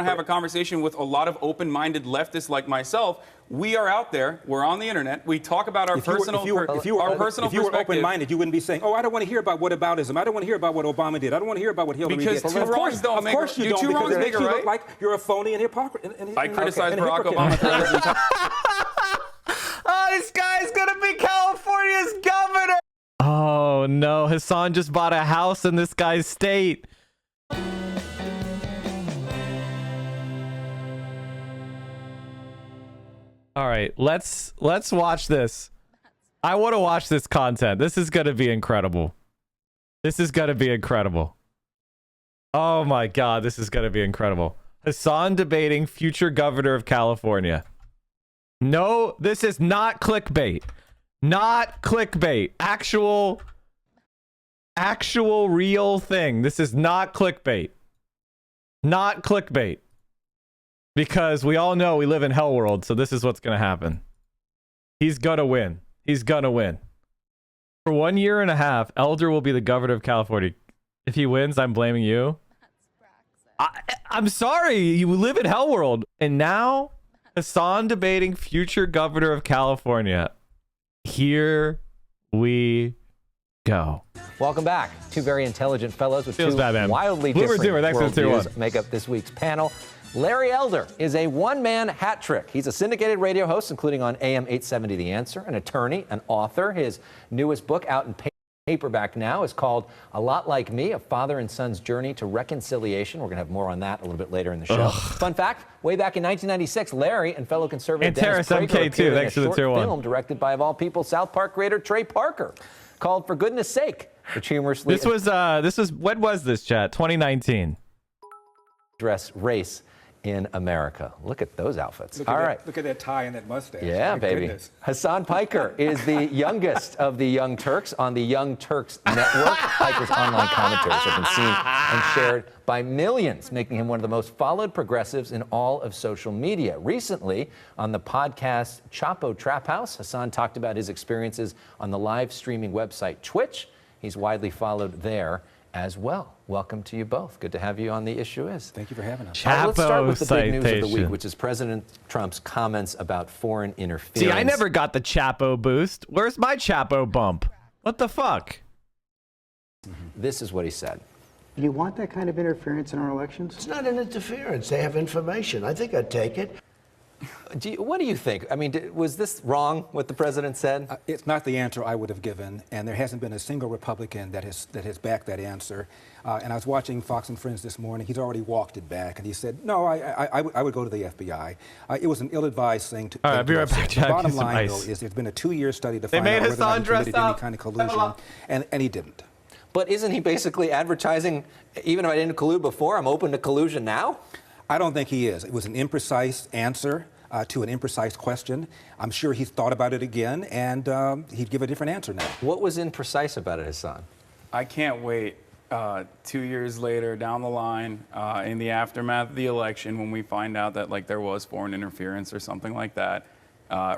to have a conversation with a lot of open-minded leftists like myself. We are out there. We're on the internet. We talk about our personal perspective. If you were open-minded, you wouldn't be saying, "Oh, I don't want to hear about whataboutism. I don't want to hear about what Obama did. I don't want to hear about what Hillary did." Because two wrongs don't make a right. Of course you don't, because it makes you look like you're a phony and hypocrite. I criticize Barack Obama throughout his entire. Oh, this guy's gonna be California's governor. Oh no, Hasan just bought a house in this guy's state. All right, let's watch this. I want to watch this content. This is gonna be incredible. This is gonna be incredible. Oh my God, this is gonna be incredible. Hasan debating future governor of California. No, this is not clickbait. Not clickbait. Actual real thing. This is not clickbait. Not clickbait. Because we all know we live in hell world, so this is what's going to happen. He's going to win. He's going to win. For 1 year and a half, Elder will be the governor of California. If he wins, I'm blaming you. I'm sorry. You live in hell world. And now, Hasan debating future governor of California. Here we go. Welcome back. Two very intelligent fellows with Feels two bad, wildly different worldviews views make up this week's panel. Larry Elder is a one-man hat trick. He's a syndicated radio host, including on AM 870 The Answer, an attorney, an author. His newest book out in paperback now is called A Lot Like Me, A Father and Son's Journey to Reconciliation. We're going to have more on that a little bit later in the show. Ugh. Fun fact, way back in 1996, Larry and fellow conservative And Dennis Terrace Prager MK2, appeared in a thanks for the short tier one. film directed by, of all people, South Park creator Trey Parker, called For Goodness Sake, which humorously This was when was this, chat? 2019. address race in America. Look at those outfits. Look All at right. that, look at that tie and that mustache. Yeah, My baby. goodness. Hasan Piker is the youngest of the Young Turks on the Young Turks Network. Piker's online commentaries have been seen and shared by millions, making him one of the most followed progressives in all of social media. Recently, on the podcast Chapo Trap House, Hasan talked about his experiences on the live streaming website Twitch. He's widely followed there as well. Welcome to you both. Good to have you on The Issue Is. Thank you for having us. Chapo Let's start with the big news of the citation. week, which is President Trump's comments about foreign interference. See, I never got the Chapo boost. Where's my Chapo bump? What the fuck? This is what he said. Do you want that kind of interference in our elections? It's not an interference. They have information. I think I'd take it. What do you think? I mean, was this wrong, what the president said? It's not the answer I would have given, and there hasn't been a single Republican that has backed that answer. And I was watching Fox and Friends this morning. He's already walked it back, and he said, "No, I would go to the FBI." It was an ill-advised thing to. All right, be right back, Jack. The bottom Use some line, though, ice. is there's been a 2-year study to They find made out whether or Hasan not he dressed committed any up. kind of collusion, and he didn't. But isn't he basically advertising, even if I didn't collude before, I'm open to collusion now? I don't think he is. It was an imprecise answer to an imprecise question. I'm sure he's thought about it again, and he'd give a different answer now. What was imprecise about it, Hasan? I can't wait 2 years later down the line in the aftermath of the election when we find out that like there was foreign interference or something like that.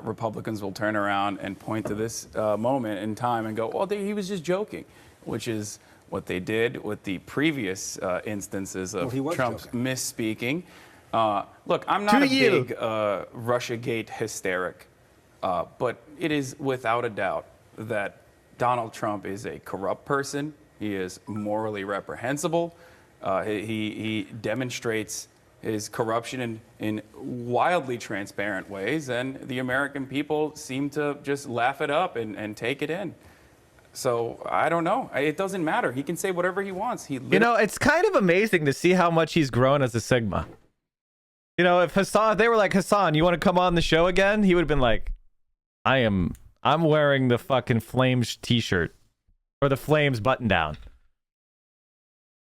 Republicans will turn around and point to this moment in time and go, well, he was just joking, which is what they did with the previous instances of Trump's misspeaking. Look, I'm not a big Russiagate hysteric, but it is without a doubt that Donald Trump is a corrupt person. He is morally reprehensible. He demonstrates his corruption in wildly transparent ways, and the American people seem to just laugh it up and take it in. So I don't know. It doesn't matter. He can say whatever he wants. You know, it's kind of amazing to see how much he's grown as a Sigma. You know, if they were like, Hasan, you want to come on the show again? He would have been like, I'm wearing the fucking Flames t-shirt or the Flames button down.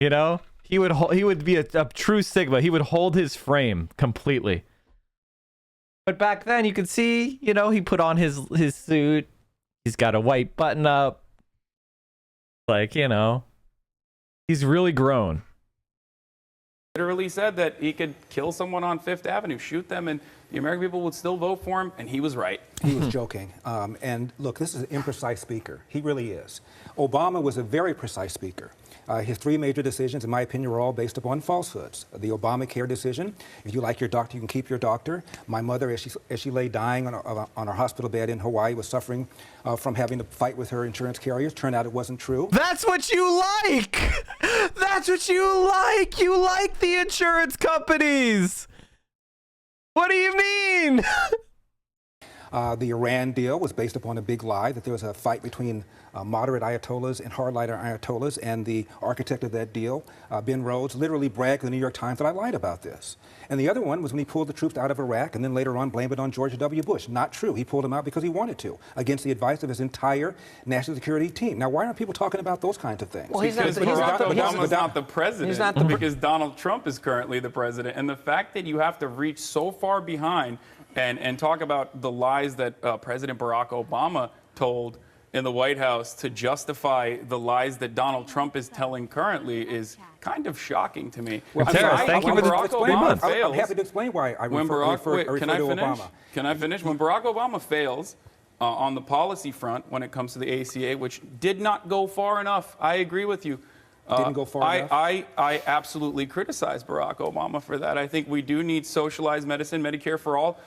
You know, he would be a true Sigma. He would hold his frame completely. But back then you could see, you know, he put on his suit. He's got a white button up. Like, you know, he's really grown. Literally said that he could kill someone on Fifth Avenue, shoot them, and the American people would still vote for him, and he was right. He was joking. And look, this is an imprecise speaker. He really is. Obama was a very precise speaker. His three major decisions, in my opinion, were all based upon falsehoods. The Obamacare decision: if you like your doctor, you can keep your doctor. My mother, as she lay dying on her hospital bed in Hawaii, was suffering from having to fight with her insurance carriers. Turned out it wasn't true. That's what you like. That's what you like. You like the insurance companies. What do you mean? The Iran deal was based upon a big lie that there was a fight between moderate Ayatollahs and hardliner Ayatollahs, and the architect of that deal, Ben Rhodes, literally bragged to the New York Times that I lied about this. And the other one was when he pulled the troops out of Iraq and then later on blamed it on George W. Bush. Not true. He pulled them out because he wanted to, against the advice of his entire national security team. Now, why aren't people talking about those kinds of things? Well, Because Barack Obama's not the president, because Donald Trump is currently the president. And the fact that you have to reach so far behind and talk about the lies that President Barack Obama told in the White House to justify the lies that Donald Trump is telling currently is kind of shocking to me. Well, Terrace, thank you for the Barack Obama fails. I'm happy to explain why I refer to Obama. Can I finish? When Barack Obama fails on the policy front when it comes to the ACA, which did not go far enough, I agree with you. Didn't go far enough? I absolutely criticize Barack Obama for that. I think we do need socialized medicine, Medicare for all.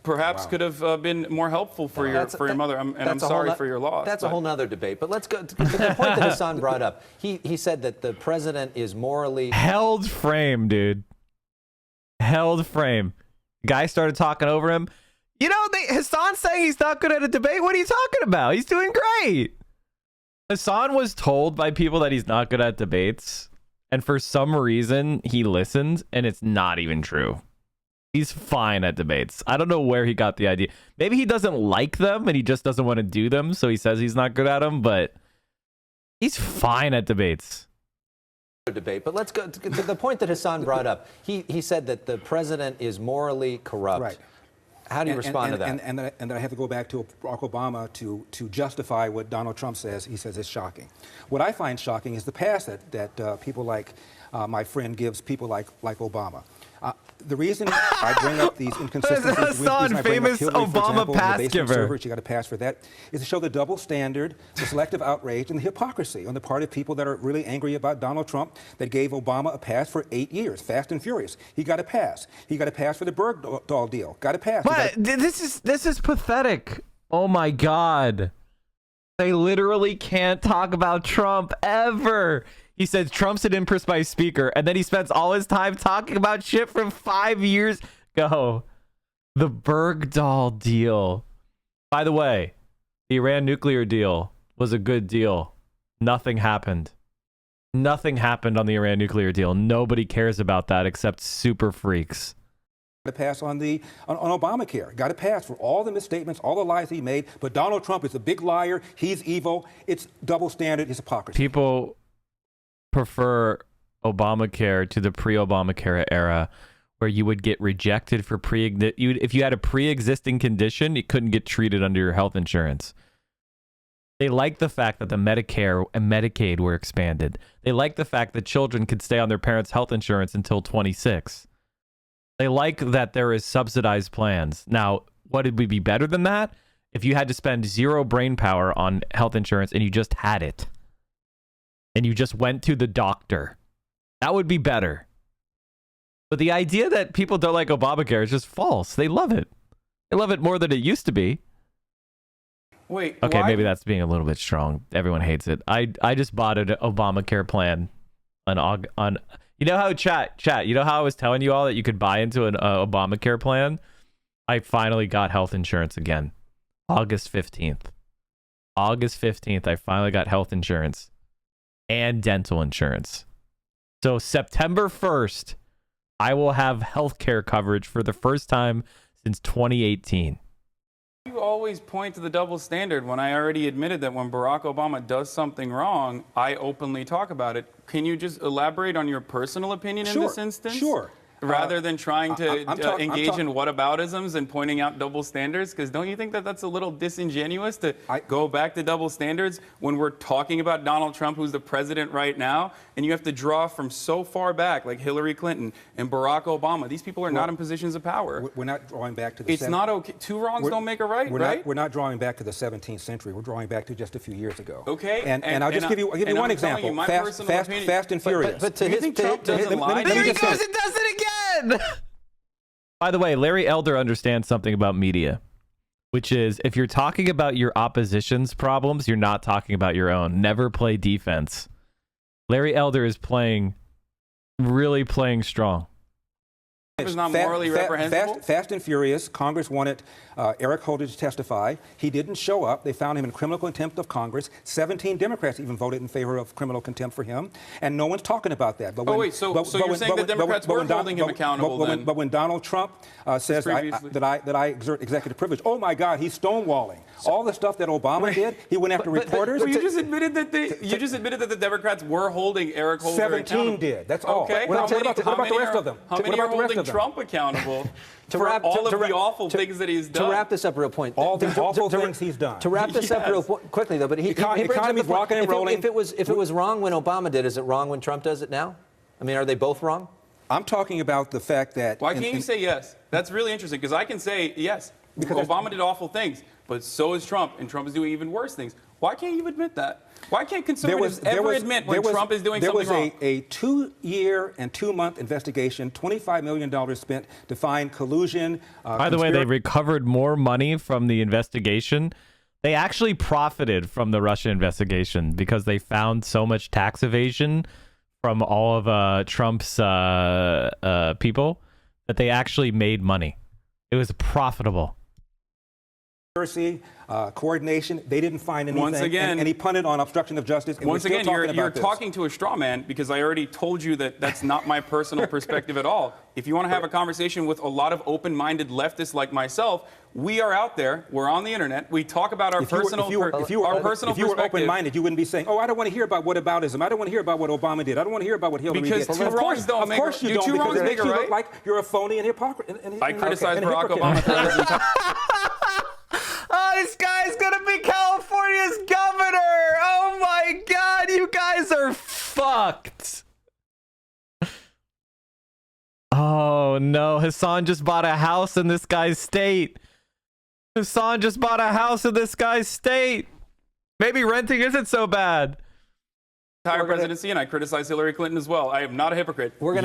Perhaps could have been more helpful for your mother, and I'm sorry for your loss. That's a whole nother debate. But let's go to the point that Hasan brought up. He said that the president is morally held frame, dude. Held frame. Guy started talking over him. You know, Hasan's saying he's not good at a debate. What are you talking about? He's doing great. Hasan was told by people that he's not good at debates, and for some reason he listened, and it's not even true. He's fine at debates. I don't know where he got the idea. Maybe he doesn't like them and he just doesn't want to do them, so he says he's not good at them, but he's fine at debates. Debate, but let's go to the point that Hasan brought up. He said that the president is morally corrupt. Right. How do you respond to that? And then I have to go back to Barack Obama to justify what Donald Trump says. He says it's shocking. What I find shocking is the pass that people like my friend gives people like Obama. The reason I bring up these inconsistencies, Hasan, famous Obama pass giver. She got a pass for that, is to show the double standard, the selective outrage, and the hypocrisy on the part of people that are really angry about Donald Trump that gave Obama a pass for 8 years, fast and furious. He got a pass. He got a pass for the Bergdahl deal. Got a pass. But this is pathetic. Oh my God. They literally can't talk about Trump ever. He says Trump's an imprecise speaker, and then he spends all his time talking about shit from 5 years ago. The Bergdahl deal. By the way, the Iran nuclear deal was a good deal. Nothing happened. Nothing happened on the Iran nuclear deal. Nobody cares about that except super freaks. Got a pass on Obamacare. Got a pass for all the misstatements, all the lies he made. But Donald Trump is a big liar. He's evil. It's double standard. It's hypocrisy. People prefer Obamacare to the pre-Obamacare era, where you would get rejected for if you had a pre-existing condition, you couldn't get treated under your health insurance. They like the fact that the Medicare and Medicaid were expanded. They like the fact that children could stay on their parents' health insurance until 26. They like that there is subsidized plans. Now, what would be better than that? If you had to spend zero brain power on health insurance and you just had it, and you just went to the doctor. That would be better. But the idea that people don't like Obamacare is just false. They love it. They love it more than it used to be. Wait. Okay, maybe that's being a little bit strong. Everyone hates it. I just bought an Obamacare plan on you know how chat, you know how I was telling you all that you could buy into an Obamacare plan? I finally got health insurance again. August 15th. August 15th, I finally got health insurance and dental insurance. So September 1st, I will have healthcare coverage for the first time since 2018. You always point to the double standard when I already admitted that when Barack Obama does something wrong, I openly talk about it. Can you just elaborate on your personal opinion in this instance? Sure. rather than trying to I'm engage in whataboutisms and pointing out double standards? Because don't you think that that's a little disingenuous to go back to double standards when we're talking about Donald Trump, who's the president right now, and you have to draw from so far back, like Hillary Clinton and Barack Obama? These people are not in positions of power. We're not drawing back to the... It's not okay. Two wrongs don't make a right, right? We're not drawing back to the 17th century. We're drawing back to just a few years ago. Okay. And I'll just give you one example. Fast and Furious. But to Do you his, think to- Trump to- doesn't lie? There he just goes say- and does it again. By the way, Larry Elder understands something about media, which is if you're talking about your opposition's problems, you're not talking about your own. Never play defense. Larry Elder is really playing strong. Is not morally reprehensible? Fast and Furious. Congress wanted Eric Holder to testify. He didn't show up. They found him in criminal contempt of Congress. 17 Democrats even voted in favor of criminal contempt for him, and no one's talking about that. But so you're saying the Democrats were holding him accountable then? But when Donald Trump says that I exert executive privilege, oh my God, he's stonewalling. All the stuff that Obama did, he went after reporters. Well, you just admitted that the Democrats were holding Eric Holder 17 accountable. did. That's all. Okay. What about the rest of them? How many are holding Trump accountable for all of the awful things that he's done? To wrap this up real point. All the awful things he's done. To wrap this up real quickly, though, but he brings up the economy's point, rocking and rolling. If it was wrong when Obama did, is it wrong when Trump does it now? I mean, are they both wrong? I'm talking about the fact that... Why can't you say yes? That's really interesting, because I can say yes. Because Obama did awful things, but so is Trump, and Trump is doing even worse things. Why can't you admit that? Why can't conservatives ever admit when Trump is doing something wrong? There was a 2-year and 2-month investigation, $25 million spent to find collusion. By the way, they recovered more money from the investigation. They actually profited from the Russia investigation because they found so much tax evasion from all of Trump's people that they actually made money. It was profitable. Coordination, they didn't find anything. Once again, and he punted on obstruction of justice. And once again, you're this. talking to a straw man, because I already told you that that's not my personal perspective at all. If you want to have a conversation with a lot of open-minded leftists like myself, we are out there. We're on the internet. We talk about our personal perspective. If you were open-minded, you wouldn't be saying, "Oh, I don't want to hear about whataboutism. I don't want to hear about what Obama did. I don't want to hear about what Hillary did." Because two wrongs don't make a right. Of course you don't, because it makes you look like you're a phony and hypocrite. I criticize Barack Obama for his entire... Oh, this guy's gonna be California's governor! Oh my God, you guys are fucked! Oh no, Hasan just bought a house in this guy's state. Hasan just bought a house in this guy's state. Maybe renting isn't so bad. Entire presidency, and I criticize Hillary Clinton as well. I am not a hypocrite. We're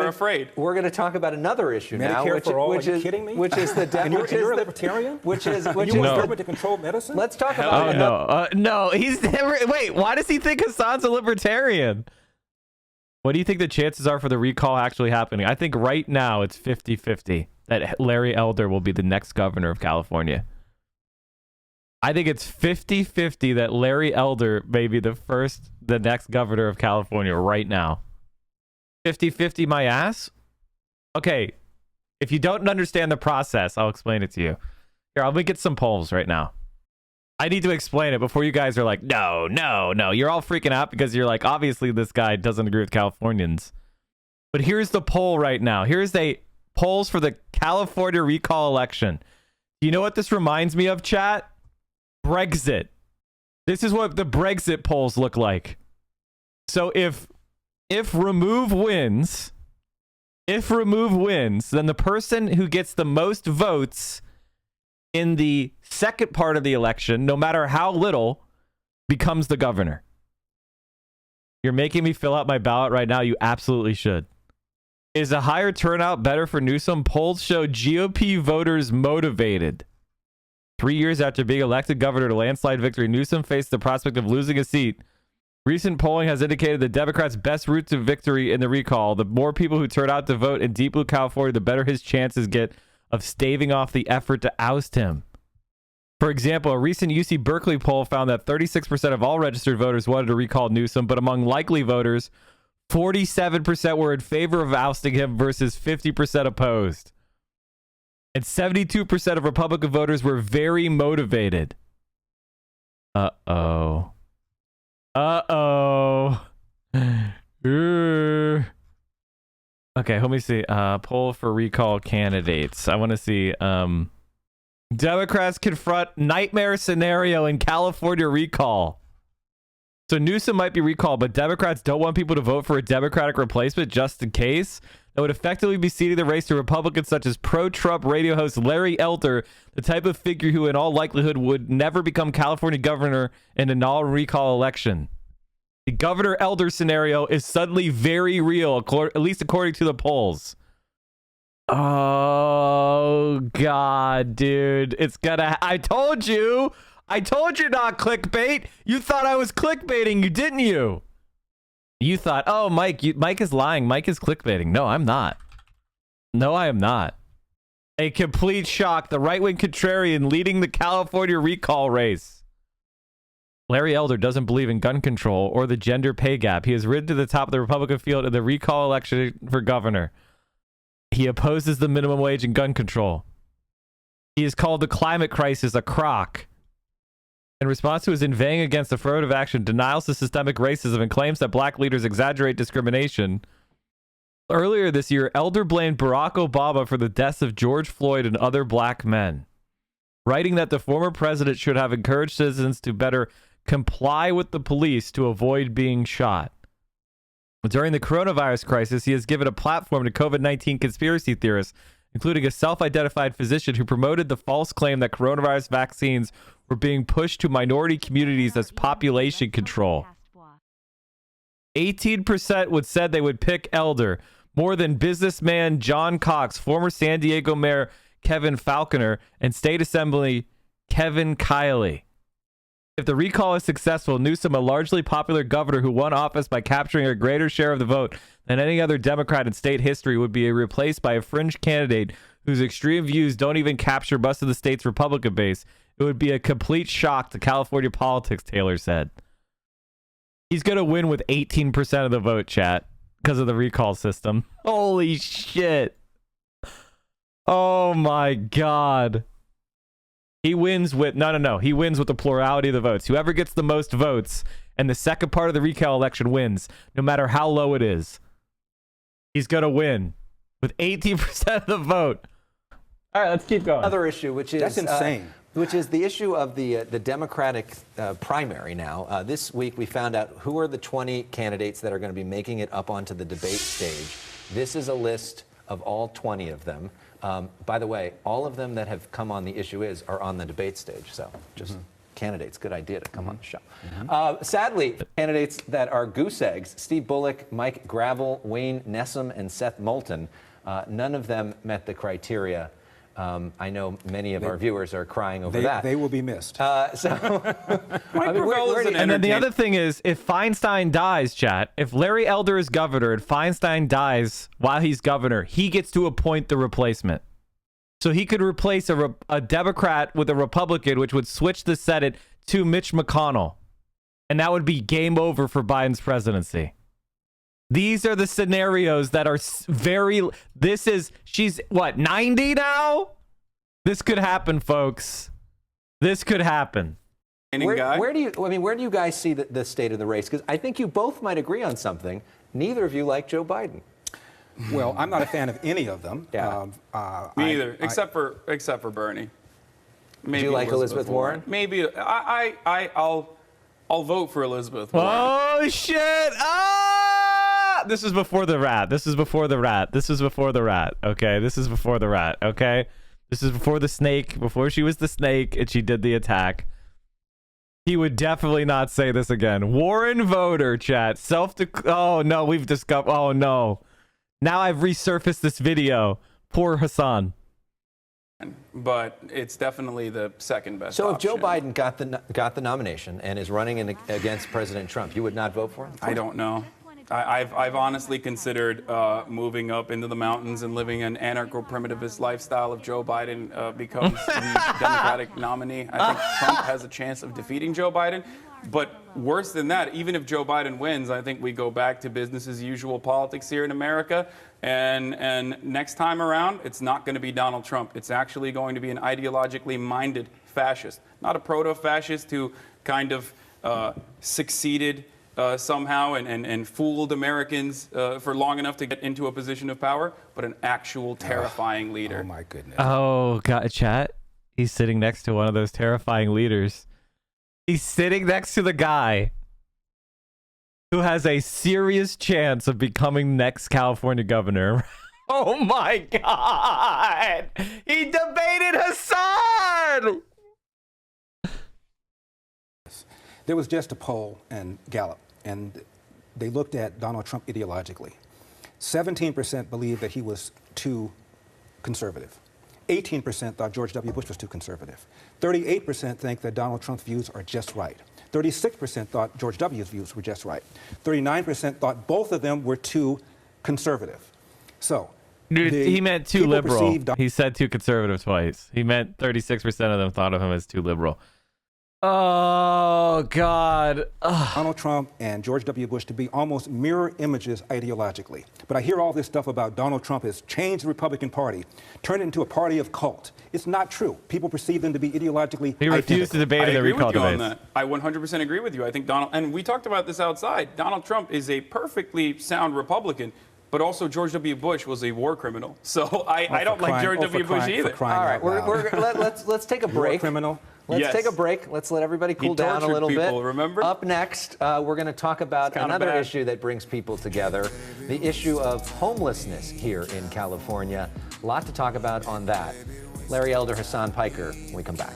afraid. We're going to talk about another issue now, Medicare for all. Are you kidding me? Which is the you're a libertarian? Which is you want government to control medicine? Let's talk about it. No, he's never. Wait, why does he think Hasan's a libertarian? What do you think the chances are for the recall actually happening? I think right now it's 50-50 that Larry Elder will be the next governor of California. I think it's 50-50 that Larry Elder may be the next governor of California right now. 50-50 my ass? Okay, if you don't understand the process, I'll explain it to you. Here, let me get some polls right now. I need to explain it before you guys are like, no. You're all freaking out because you're like, obviously this guy doesn't agree with Californians. But here's the poll right now. Here's the polls for the California recall election. You know what this reminds me of, chat? Brexit. This is what the Brexit polls look like. So if Remove wins, then the person who gets the most votes in the second part of the election, no matter how little, becomes the governor. You're making me fill out my ballot right now. You absolutely should. Is a higher turnout better for Newsom? Polls show GOP voters motivated. 3 years after being elected governor to landslide victory, Newsom faced the prospect of losing a seat. Recent polling has indicated the Democrats' best route to victory in the recall. The more people who turn out to vote in Deep Blue California, the better his chances get of staving off the effort to oust him. For example, a recent UC Berkeley poll found that 36% of all registered voters wanted to recall Newsom, but among likely voters, 47% were in favor of ousting him versus 50% opposed. And 72% of Republican voters were very motivated. Uh-oh. Okay, let me see. Poll for recall candidates. I want to see. Democrats confront nightmare scenario in California recall. So Newsom might be recalled, but Democrats don't want people to vote for a Democratic replacement just in case. That would effectively be ceding the race to Republicans such as pro-Trump radio host Larry Elder, the type of figure who in all likelihood would never become California governor in a non-recall election. The Governor Elder scenario is suddenly very real, at least according to the polls. Oh, God, dude. It's gonna... I told you not clickbait. You thought I was clickbaiting you, didn't you? You thought, oh, Mike is lying. Mike is clickbaiting. No, I'm not. No, I am not. A complete shock. The right-wing contrarian leading the California recall race. Larry Elder doesn't believe in gun control or the gender pay gap. He has ridden to the top of the Republican field in the recall election for governor. He opposes the minimum wage and gun control. He has called the climate crisis a crock. In response to his inveighing against affirmative action, denials of systemic racism, and claims that black leaders exaggerate discrimination. Earlier this year, Elder blamed Barack Obama for the deaths of George Floyd and other black men, writing that the former president should have encouraged citizens to better comply with the police to avoid being shot. During the coronavirus crisis, he has given a platform to COVID-19 conspiracy theorists, including a self-identified physician who promoted the false claim that coronavirus vaccines were being pushed to minority communities as population control. 18% would said they would pick Elder, more than businessman John Cox, former San Diego Mayor Kevin Falconer, and State Assembly Kevin Kiley. If the recall is successful, Newsom, a largely popular governor who won office by capturing a greater share of the vote than any other Democrat in state history, would be replaced by a fringe candidate whose extreme views don't even capture most of the state's Republican base. It would be a complete shock to California politics, Taylor said. He's going to win with 18% of the vote, chat, because of the recall system. Holy shit. Oh my God. He wins with, no. He wins with the plurality of the votes. Whoever gets the most votes and the second part of the recall election wins, no matter how low it is. He's going to win with 18% of the vote. All right, let's keep going. Another issue, which is... That's insane. Which is the issue of the Democratic primary now. This week we found out who are the 20 candidates that are going to be making it up onto the debate stage. This is a list of all 20 of them. By the way, all of them that have come on the issue are on the debate stage. So just candidates, good idea to come on the show. Sadly, candidates that are goose eggs, Steve Bullock, Mike Gravel, Wayne Nessum, and Seth Moulton, none of them met the criteria. I know many of our viewers are crying over that. They will be missed. And then the other thing is, if Feinstein dies, chat, if Larry Elder is governor and Feinstein dies while he's governor, he gets to appoint the replacement. So he could replace a Democrat with a Republican, which would switch the Senate to Mitch McConnell. And that would be game over for Biden's presidency. These are the scenarios that are she's what, 90 now? This could happen, folks. This could happen. Where do you guys see the state of the race? Because I think you both might agree on something. Neither of you like Joe Biden. Well, I'm not a fan of any of them. Yeah. Me either, except for Bernie. Maybe do you like Elizabeth Warren? Maybe I'll vote for Elizabeth Warren. Oh shit! This is before the rat. Okay, this is before the rat. Okay, this is before the snake. Before she was the snake and she did the attack. He would definitely not say this again. Warren voter, chat. Oh no, we've discovered. Oh no. Now I've resurfaced this video. Poor Hasan. But it's definitely the second best So if option. Joe Biden got the nomination and is running against President Trump, you would not vote for him? I don't know. I've honestly considered moving up into the mountains and living an anarcho-primitivist lifestyle if Joe Biden becomes the Democratic nominee. I think Trump has a chance of defeating Joe Biden. But worse than that, even if Joe Biden wins, I think we go back to business as usual politics here in America. And next time around, it's not going to be Donald Trump. It's actually going to be an ideologically minded fascist, not a proto-fascist who kind of succeeded somehow and fooled Americans for long enough to get into a position of power, but an actual terrifying leader. Oh my goodness. Oh, God, chat. He's sitting next to one of those terrifying leaders. He's sitting next to the guy who has a serious chance of becoming next California governor. Oh my God! He debated Hasan! There was just a poll in Gallup, and they looked at Donald Trump ideologically. 17% believed that he was too conservative. 18% thought George W. Bush was too conservative. 38% think that Donald Trump's views are just right. 36% thought George W.'s views were just right. 39% thought both of them were too conservative. So, He meant too people liberal. perceive He said too conservative twice. He meant 36% of them thought of him as too liberal. Oh, God. Ugh. Donald Trump and George W. Bush to be almost mirror images ideologically. But I hear all this stuff about Donald Trump has changed the Republican Party, turned it into a party of cult. It's not true. People perceive them to be ideologically He refused to identical. debate I in the agree recall with you on debates. that. I 100% agree with you. I think Donald, and we talked about this outside, Donald Trump is a perfectly sound Republican, but also George W. Bush was a war criminal. So I don't like George W. Bush either. All right, let's take a break. Criminal. Let's Yes. take a break. Let's let everybody cool He down a tortured little people, bit. remember? Up next, we're going to talk about kinda another bad. issue that brings people together, the issue of homelessness here in California. A lot to talk about on that. Larry Elder, Hasan Piker, when we come back.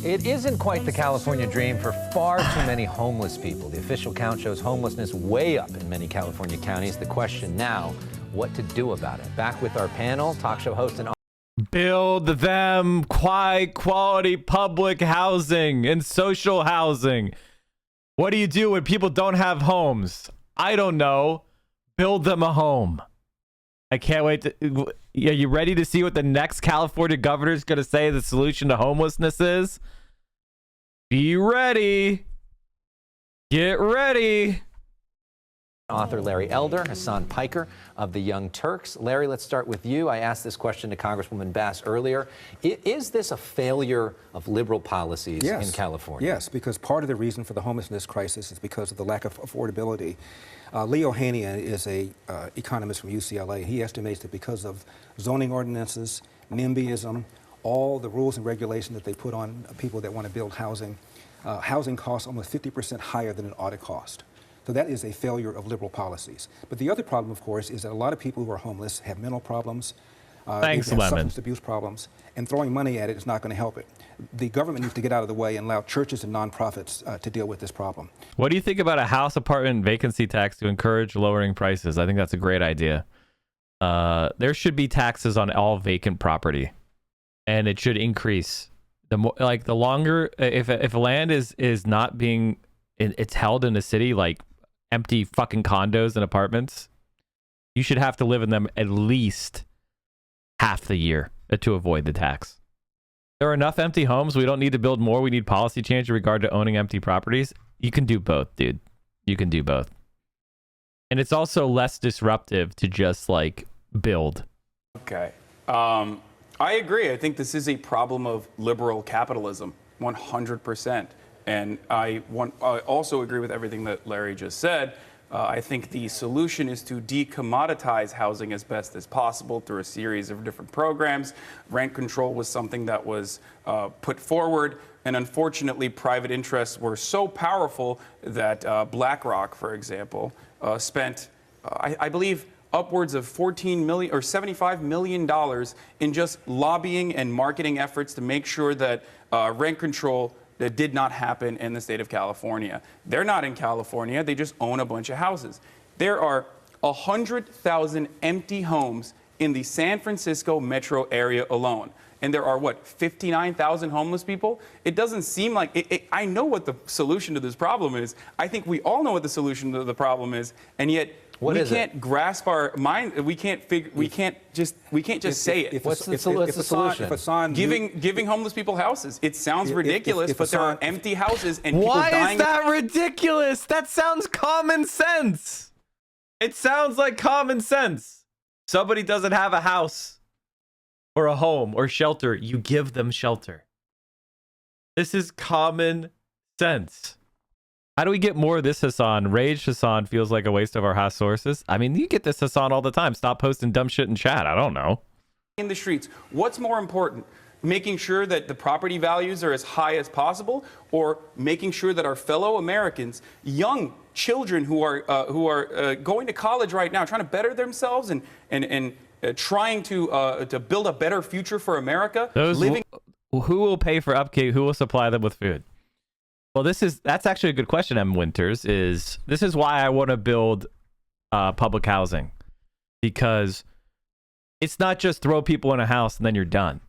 It isn't quite the California dream for far too many homeless people. The official count shows homelessness way up in many California counties. The question now, what to do about it? Back with our panel, talk show host and Build them high quality public housing and social housing. What do you do when people don't have homes? I don't know. Build them a home. I can't wait to. Are you ready to see what the next California governor is going to say the solution to homelessness is? Be ready. Get ready. author Larry Elder, Hasan Piker of the Young Turks. Larry, let's start with you. I asked this question to Congresswoman Bass earlier. Is this a failure of liberal policies in California? Yes, because part of the reason for the homelessness crisis is because of the lack of affordability. Leo Haney is a economist from UCLA. He estimates that because of zoning ordinances, NIMBYism, all the rules and regulations that they put on people that want to build housing, housing costs almost 50% higher than it ought to cost. So that is a failure of liberal policies. But the other problem, of course, is that a lot of people who are homeless have mental problems, Thanks, have Lemon. substance abuse problems, and throwing money at it is not going to help it. The government needs to get out of the way and allow churches and nonprofits to deal with this problem. What do you think about a house apartment vacancy tax to encourage lowering prices? I think that's a great idea. There should be taxes on all vacant property, and it should increase. The more, like the longer, if land is not being, it's held in a city like empty fucking condos and apartments, you should have to live in them at least half the year to avoid the tax. There are enough empty homes. We don't need to build more. We need policy change in regard to owning empty properties. You can do both, dude. You can do both. And it's also less disruptive to just like build. Okay. I agree. I think this is a problem of liberal capitalism, 100%. And I also agree with everything that Larry just said. I think the solution is to decommoditize housing as best as possible through a series of different programs. Rent control was something that was put forward. And unfortunately, private interests were so powerful that BlackRock, for example, spent, I believe, upwards of $14 million or $75 million in just lobbying and marketing efforts to make sure that rent control that did not happen in the state of California. They're not in California. They just own a bunch of houses. There are 100,000 empty homes in the San Francisco metro area alone. And there are, 59,000 homeless people? It doesn't seem like, I know what the solution to this problem is. I think we all know what the solution to the problem is. And yet, we can't grasp our mind. We can't just say it. What's the solution? Giving homeless people houses. It sounds ridiculous, but there are empty houses and people Why dying. is that ridiculous? That sounds common sense. It sounds like common sense. Somebody doesn't have a house or a home or shelter. You give them shelter. This is common sense. How do we get more of this, Hasan? Rage Hasan feels like a waste of our Haas sources. I mean, you get this, Hasan, all the time. Stop posting dumb shit in chat. I don't know. In the streets, what's more important? Making sure that the property values are as high as possible, or making sure that our fellow Americans, young children who are going to college right now, trying to better themselves and trying to build a better future for America, who will pay for upkeep? Who will supply them with food? Well, that's actually a good question, M. Winters. This is why I want to build public housing, because it's not just throw people in a house and then you're done.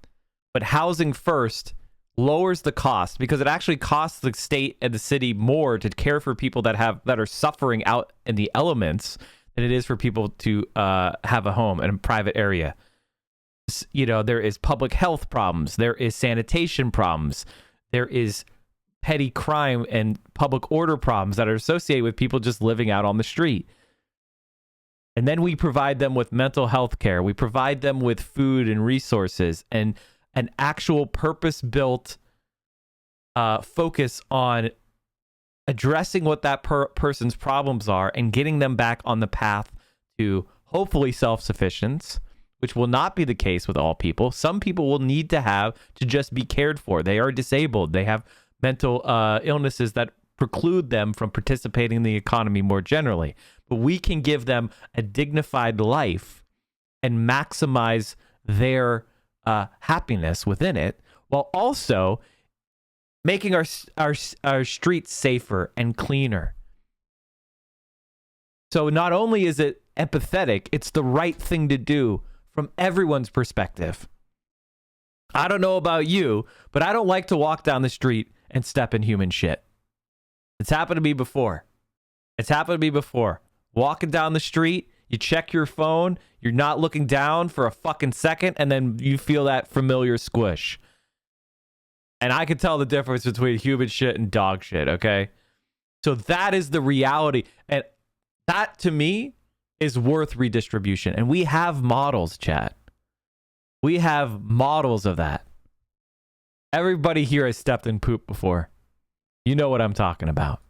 But housing first lowers the cost, because it actually costs the state and the city more to care for people that are suffering out in the elements than it is for people to have a home in a private area. You know, there is public health problems, there is sanitation problems, there is petty crime and public order problems that are associated with people just living out on the street. And then we provide them with mental health care. We provide them with food and resources and an actual purpose-built focus on addressing what that person's problems are and getting them back on the path to hopefully self-sufficiency, which will not be the case with all people. Some people will need to just be cared for. They are disabled. They have mental illnesses that preclude them from participating in the economy more generally. But we can give them a dignified life and maximize their happiness within it, while also making our streets safer and cleaner. So not only is it empathetic, it's the right thing to do from everyone's perspective. I don't know about you, but I don't like to walk down the street and step in human shit. It's happened to me before. Walking down the street, you check your phone, you're not looking down for a fucking second, and then you feel that familiar squish. And I can tell the difference between human shit and dog shit, okay? So that is the reality. And that, to me, is worth redistribution. And we have models, chat. We have models of that. Everybody here has stepped in poop before. You know what I'm talking about.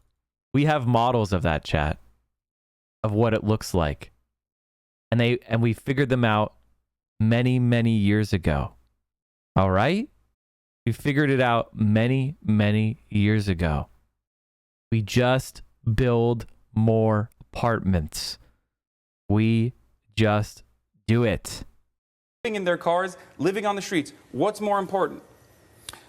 We have models of that, chat, of what it looks like. And we figured them out many, many years ago. All right? We figured it out many, many years ago. We just build more apartments. We just do it. Living in their cars, living on the streets. What's more important?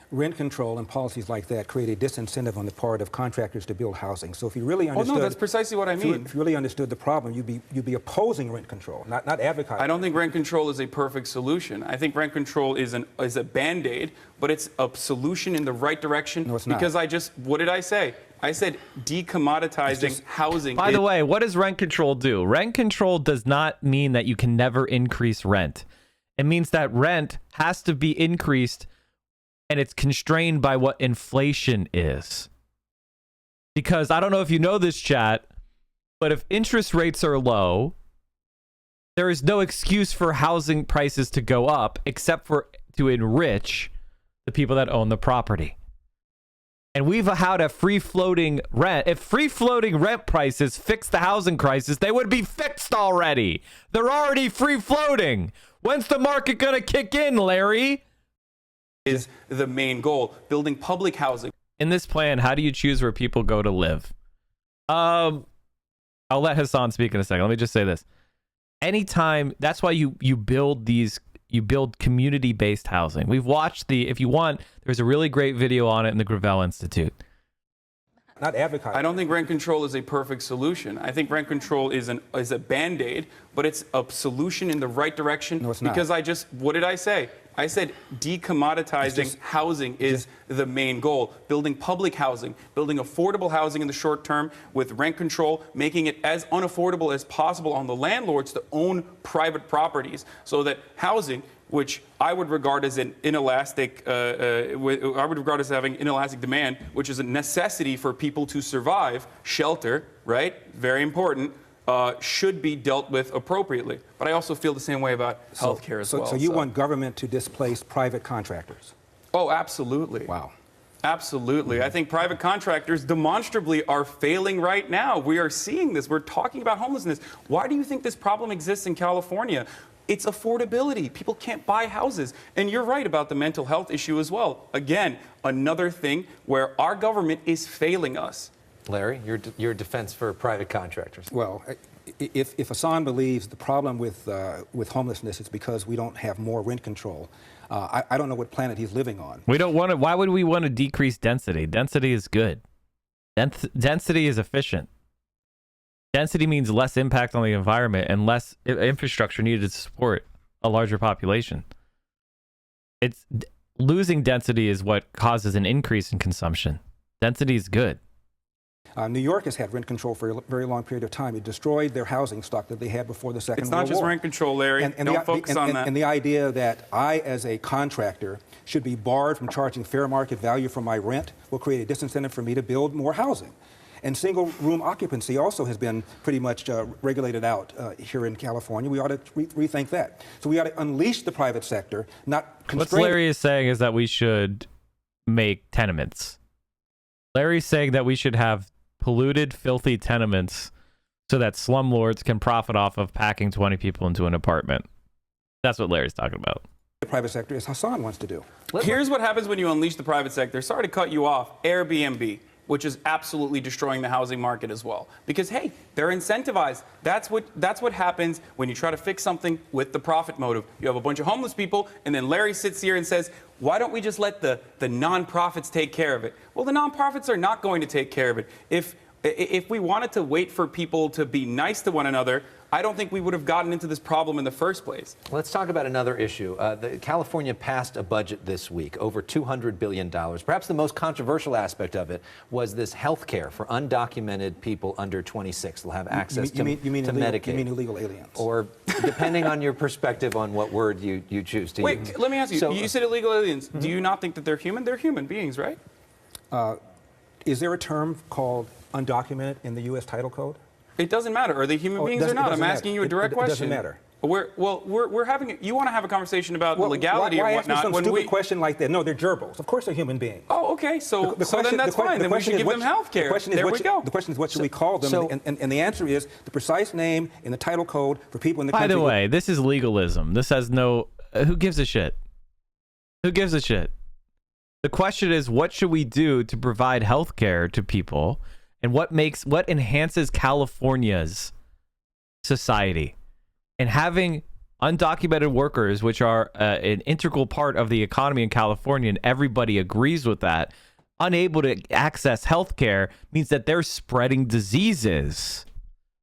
Rent control and policies like that create a disincentive on the part of contractors to build housing. So if you really understood... Oh, no, that's precisely what I mean. If you really understood the problem, you'd be opposing rent control, not advocating. I don't think rent control is a perfect solution. I think rent control is a Band-Aid, but it's a solution in the right direction. No, it's not. Because what did I say? I said decommoditizing housing. By the way, what does rent control do? Rent control does not mean that you can never increase rent. It means that rent has to be increased, and it's constrained by what inflation is. Because I don't know if you know this, chat, but if interest rates are low, there is no excuse for housing prices to go up except for to enrich the people that own the property. And we've had a free-floating rent. If free-floating rent prices fix the housing crisis, they would be fixed already. They're already free-floating. When's the market going to kick in, Larry? Is the main goal, building public housing. In this plan, how do you choose where people go to live? I'll let Hasan speak in a second. Let me just say this. Anytime, that's why you build community-based housing. We've watched if you want, there's a really great video on it in the Gravel Institute. Not advocating. I don't think rent control is a perfect solution. I think rent control is a Band-Aid, but it's a solution in the right direction. No, it's not. Because what did I say? I said decommoditizing housing is the main goal. Building public housing, building affordable housing in the short term with rent control, making it as unaffordable as possible on the landlords to own private properties so that housing, which I would regard as an inelastic, I would regard as having inelastic demand, which is a necessity for people to survive, shelter, right? Very important. Should be dealt with appropriately. But I also feel the same way about healthcare as well. So you want government to displace private contractors? Oh, absolutely. Wow. Absolutely. I think private contractors demonstrably are failing right now. We are seeing this. We're talking about homelessness. Why do you think this problem exists in California? It's affordability. People can't buy houses. And you're right about the mental health issue as well. Again, another thing where our government is failing us. Larry, your defense for private contractors. Well, if Hasan believes the problem with homelessness is because we don't have more rent control, I don't know what planet he's living on. We don't want to. Why would we want to decrease density? Density is good. Density is efficient. Density means less impact on the environment and less infrastructure needed to support a larger population. Losing density is what causes an increase in consumption. Density is good. New York has had rent control for a very long period of time. It destroyed their housing stock that they had before the Second World War. It's not just rent control, Larry. Don't focus on that. And the idea that I, as a contractor, should be barred from charging fair market value for my rent will create a disincentive for me to build more housing. And single-room occupancy also has been pretty much regulated out here in California. We ought to rethink that. So we ought to unleash the private sector, not constrain. What Larry is saying is that we should make tenements. Larry's saying that we should have polluted, filthy tenements so that slumlords can profit off of packing 20 people into an apartment. That's what Larry's talking about. The private sector, as Hasan wants to do. Here's what happens when you unleash the private sector. Sorry to cut you off. Airbnb, which is absolutely destroying the housing market as well. Because, hey, they're incentivized. That's what happens when you try to fix something with the profit motive. You have a bunch of homeless people, and then Larry sits here and says, why don't we just let the nonprofits take care of it? Well, the nonprofits are not going to take care of it. If we wanted to wait for people to be nice to one another, I don't think we would have gotten into this problem in the first place. Let's talk about another issue. California passed a budget this week, over $200 billion. Perhaps the most controversial aspect of it was this health care for undocumented people under 26. They'll have access to Medicaid. You mean illegal aliens? Or depending on your perspective on what word you choose to use. Wait, let me ask you. So, you said illegal aliens. Do you not think that they're human? They're human beings, right? Is there a term called undocumented in the U.S. Title Code? It doesn't matter. Are they human beings or not? I'm asking you a direct question. It doesn't matter. We're having. You want to have a conversation about legality why or ask me whatnot? some stupid question like that? No, they're gerbils. Of course, they're human beings. Oh, okay. So then that's fine. Then we should give them health care. There we go. The question is, what should we call them? And the answer is the precise name in the title code for people in the country. By the way, this is legalism. This has no. Who gives a shit? Who gives a shit? The question is, what should we do to provide health care to people, and what enhances California's society? And having undocumented workers, which are an integral part of the economy in California, and everybody agrees with that, unable to access health care means that they're spreading diseases.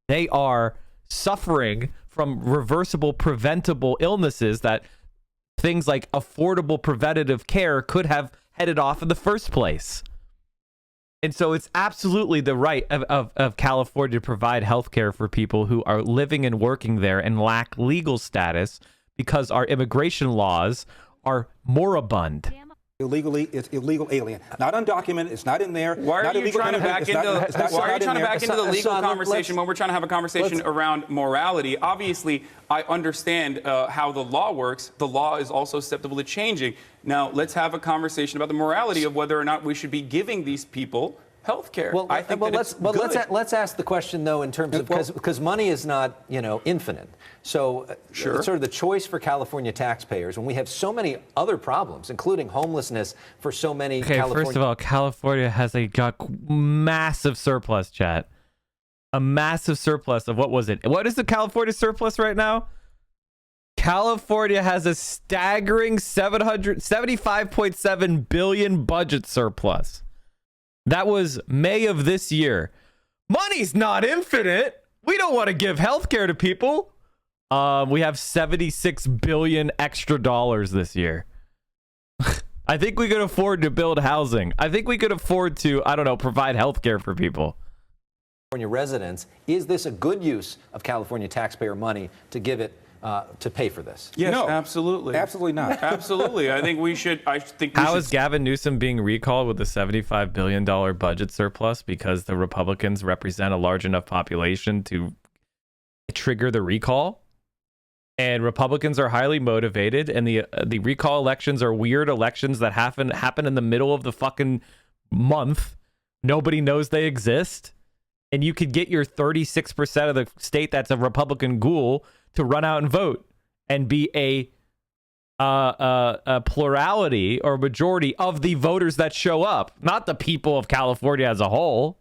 They are suffering from reversible, preventable illnesses that things like affordable preventative care could have headed off in the first place. And so it's absolutely the right of California to provide health care for people who are living and working there and lack legal status because our immigration laws are moribund. Illegally, it's illegal alien. Not undocumented, it's not in there. Why are you trying to back into the legal conversation when we're trying to have a conversation around morality? Obviously, I understand how the law works. The law is also susceptible to changing. Now, let's have a conversation about the morality of whether or not we should be giving these people health care. Well, let's ask the question, though, in terms of, because money is not, infinite. So sure. Sort of the choice for California taxpayers, when we have so many other problems, including homelessness for so many California... First of all, California has got massive surplus, chat. A massive surplus of, what was it? What is the California surplus right now? California has a staggering $75.7 billion budget surplus. That was May of this year. Money's not infinite. We don't want to give health care to people. We have $76 billion extra dollars this year. I think we could afford to build housing. I think we could afford to, provide health care for people. California residents, is this a good use of California taxpayer money to give it to pay for this? Yes, no, absolutely. Absolutely not. Absolutely. I think we should. How is Gavin Newsom being recalled with a $75 billion budget surplus because the Republicans represent a large enough population to trigger the recall? and Republicans are highly motivated, and the recall elections are weird elections that happen in the middle of the fucking month. Nobody knows they exist, and you could get your 36% of the state that's a Republican ghoul to run out and vote and be a plurality or majority of the voters that show up, not the people of California as a whole.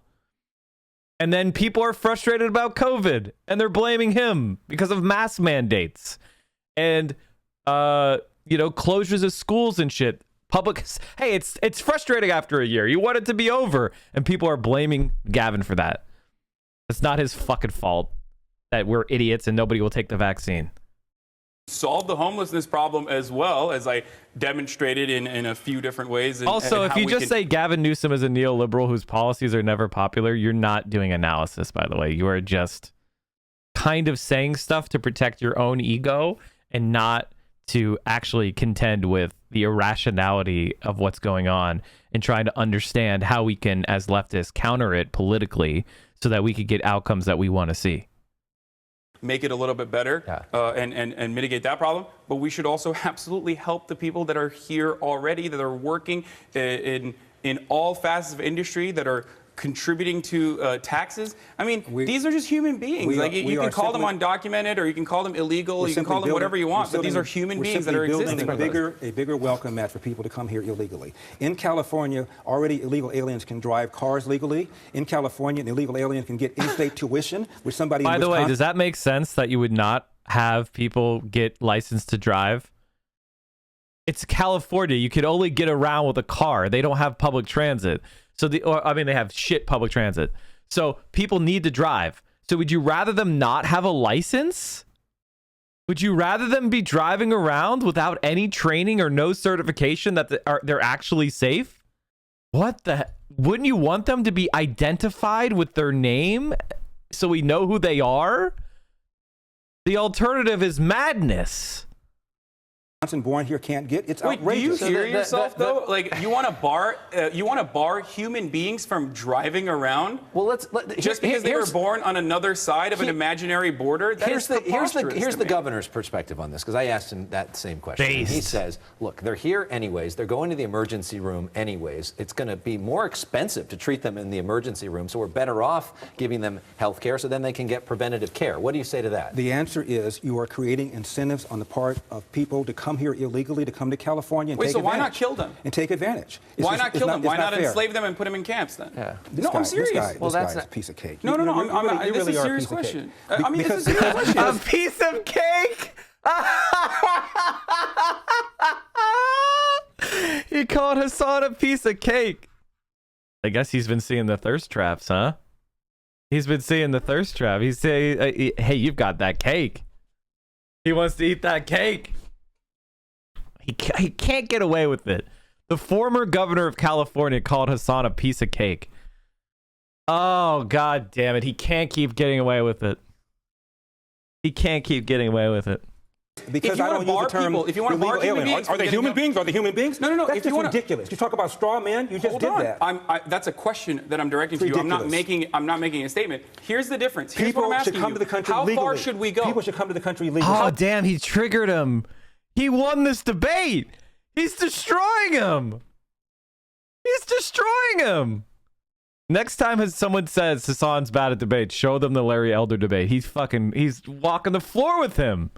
And then people are frustrated about COVID and they're blaming him because of mask mandates and closures of schools and shit. Hey, it's frustrating after a year. You want it to be over, and people are blaming Gavin for that. It's not his fucking fault that we're idiots and nobody will take the vaccine. Solve the homelessness problem as well, as I demonstrated in a few different ways. Also, if you just say Gavin Newsom is a neoliberal whose policies are never popular, you're not doing analysis, by the way. You are just kind of saying stuff to protect your own ego and not to actually contend with the irrationality of what's going on and trying to understand how we can, as leftists, counter it politically so that we could get outcomes that we want to see. Make it a little bit better and mitigate that problem. But we should also absolutely help the people that are here already, that are working in all facets of industry, that are contributing to taxes. I mean, these are just human beings. You can call them undocumented, or you can call them illegal, you can call them whatever you want, but these are human beings that are existing. A bigger welcome mat for people to come here illegally. In California, already illegal aliens can drive cars legally. In California, an illegal alien can get in-state tuition with somebody. By the way, does that make sense that you would not have people get licensed to drive? It's California. You could only get around with a car. They don't have public transit. So they have shit public transit. So people need to drive. So would you rather them not have a license? Would you rather them be driving around without any training or no certification that they're actually safe? What the? Wouldn't you want them to be identified with their name so we know who they are? The alternative is madness. Born here can't get. It's Wait, outrageous. do you hear yourself though? Like you want to bar human beings from driving around? Well, just because they were born on another side of an imaginary border. Here's the governor's perspective on this, because I asked him that same question. And he says, look, they're here anyways. They're going to the emergency room anyways. It's going to be more expensive to treat them in the emergency room, so we're better off giving them health care so then they can get preventative care. What do you say to that? The answer is you are creating incentives on the part of people to come here illegally, to come to California and take advantage. Why not kill them? And take advantage. Why not kill them? Why not enslave them and put them in camps then? Yeah. I'm serious. This guy is a piece of cake. No. This is a serious question. I mean, this is a serious question. A piece of cake? He called Hasan a piece of cake. I guess he's been seeing the thirst traps, huh? He's been seeing the thirst trap. He's saying, hey, you've got that cake. He wants to eat that cake. He can't get away with it. The former governor of California called Hasan a piece of cake. Oh, God damn it. He can't keep getting away with it. He can't keep getting away with it. Because I don't use the term if you want to bar human beings, are they human beings? Are they human beings? No. That's just ridiculous. You talk about straw man. You just did that. That's a question that I'm directing to you. I'm not making a statement. Here's the difference. Here's People what I'm asking should come to the country How legally. far should we go? People should come to the country legally. Oh, damn. He triggered him. He won this debate. He's destroying him. He's destroying him. Next time someone says Hasan's bad at debates, show them the Larry Elder debate. He's walking the floor with him.